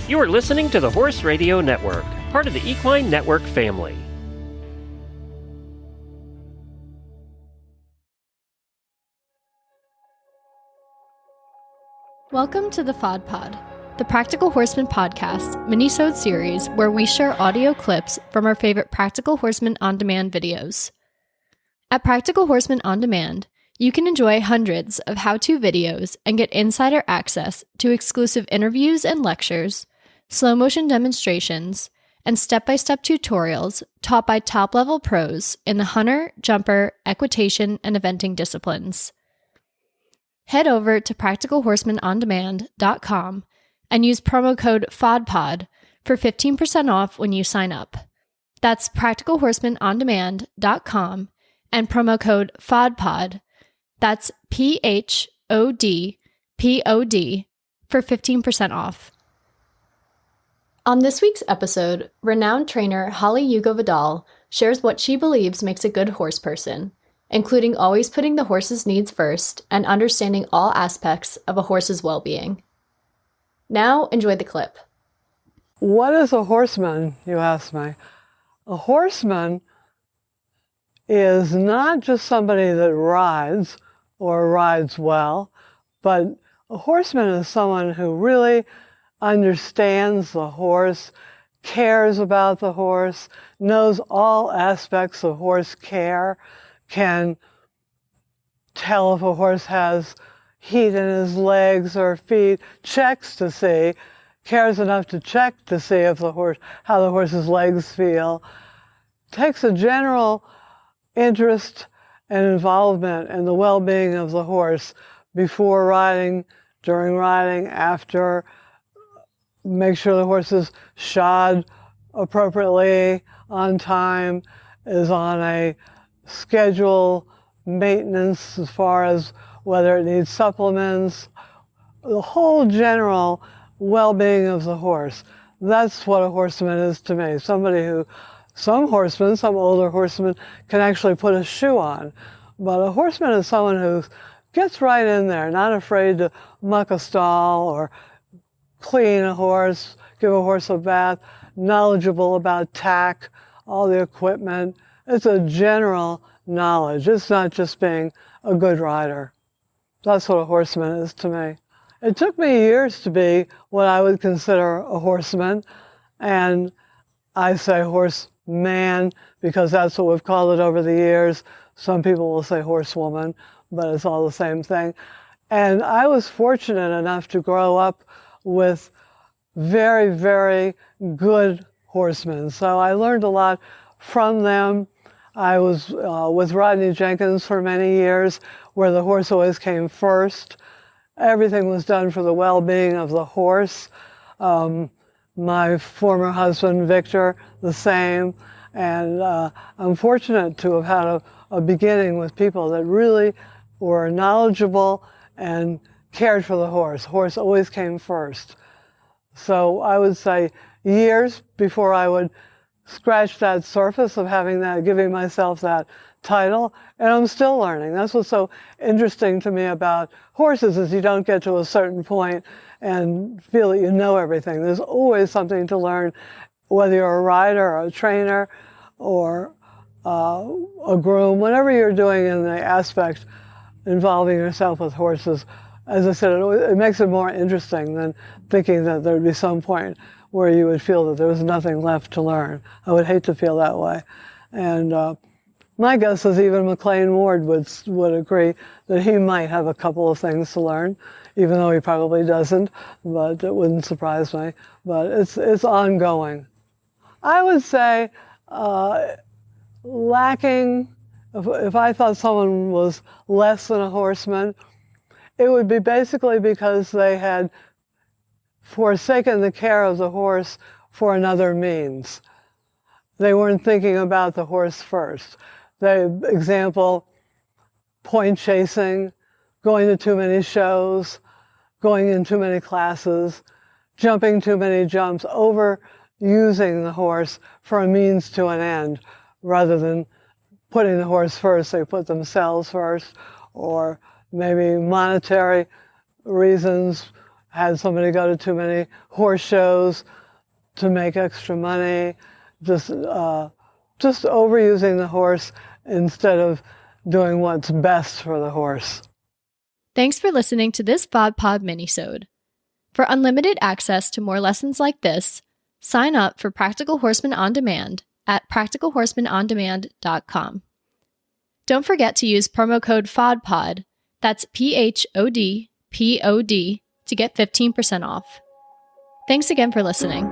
You are listening to the Horse Radio Network, part of the Equine Network family. Welcome to the PHOD Pod, the Practical Horseman podcast minisode series where we share audio clips from our favorite Practical Horseman On Demand videos. At Practical Horseman On Demand, you can enjoy hundreds of how-to videos and get insider access to exclusive interviews and lectures, slow motion demonstrations, and step-by-step tutorials taught by top-level pros in the hunter, jumper, equitation, and eventing disciplines. Head over to practicalhorsemanondemand.com and use promo code PHODPOD for 15% off when you sign up. That's practicalhorsemanondemand.com and promo code PHODPOD. That's PHOD for 15% off. On this week's episode, renowned trainer Holly Hugo-Vidal shares what she believes makes a good horse person, including always putting the horse's needs first and understanding all aspects of a horse's well-being. Now, enjoy the clip. What is a horseman, you ask me? A horseman is not just somebody that rides or rides well, but a horseman is someone who really understands the horse, cares about the horse, knows all aspects of horse care, can tell if a horse has heat in his legs or feet, checks to see, cares enough to check to see if how the horse's legs feel, takes a general interest and involvement in the well-being of the horse before riding, during riding, after, make sure the horse is shod appropriately, on time, is on a schedule, maintenance as far as whether it needs supplements, the whole general well-being of the horse. That's what a horseman is to me. Somebody who, some older horsemen can actually put a shoe on, but a horseman is someone who gets right in there, not afraid to muck a stall or clean a horse, give a horse a bath, knowledgeable about tack, all the equipment. It's a general knowledge. It's not just being a good rider. That's what a horseman is to me. It took me years to be what I would consider a horseman, and I say horseman because that's what we've called it over the years. Some people will say horsewoman, but it's all the same thing. And I was fortunate enough to grow up with very, very good horsemen. So I learned a lot from them. I was with Rodney Jenkins for many years, where the horse always came first. Everything was done for the well-being of the horse. My former husband, Victor, the same. And I'm fortunate to have had a beginning with people that really were knowledgeable and cared for the horse. Horse always came first. So I would say years before I would scratch that surface of giving myself that title, and I'm still learning. That's what's so interesting to me about horses, is you don't get to a certain point and feel that you know everything. There's always something to learn, whether you're a rider or a trainer or a groom, whatever you're doing in the aspect involving yourself with horses. As I said, it makes it more interesting than thinking that there'd be some point where you would feel that there was nothing left to learn. I would hate to feel that way. And my guess is even McLean Ward would agree that he might have a couple of things to learn, even though he probably doesn't, but it wouldn't surprise me. But it's ongoing. I would say lacking, if I thought someone was less than a horseman, it would be basically because they had forsaken the care of the horse for another means. They weren't thinking about the horse first. Example, point chasing, going to too many shows, going in too many classes, jumping too many jumps, overusing the horse for a means to an end, rather than putting the horse first. They put themselves first, or maybe monetary reasons, had somebody go to too many horse shows to make extra money, just overusing the horse instead of doing what's best for the horse. Thanks for listening to this PHOD Pod minisode. For unlimited access to more lessons like this, sign up for Practical Horseman On Demand at practicalhorsemanondemand.com. Don't forget to use promo code PHODPOD, that's PHOD, POD, to get 15% off. Thanks again for listening.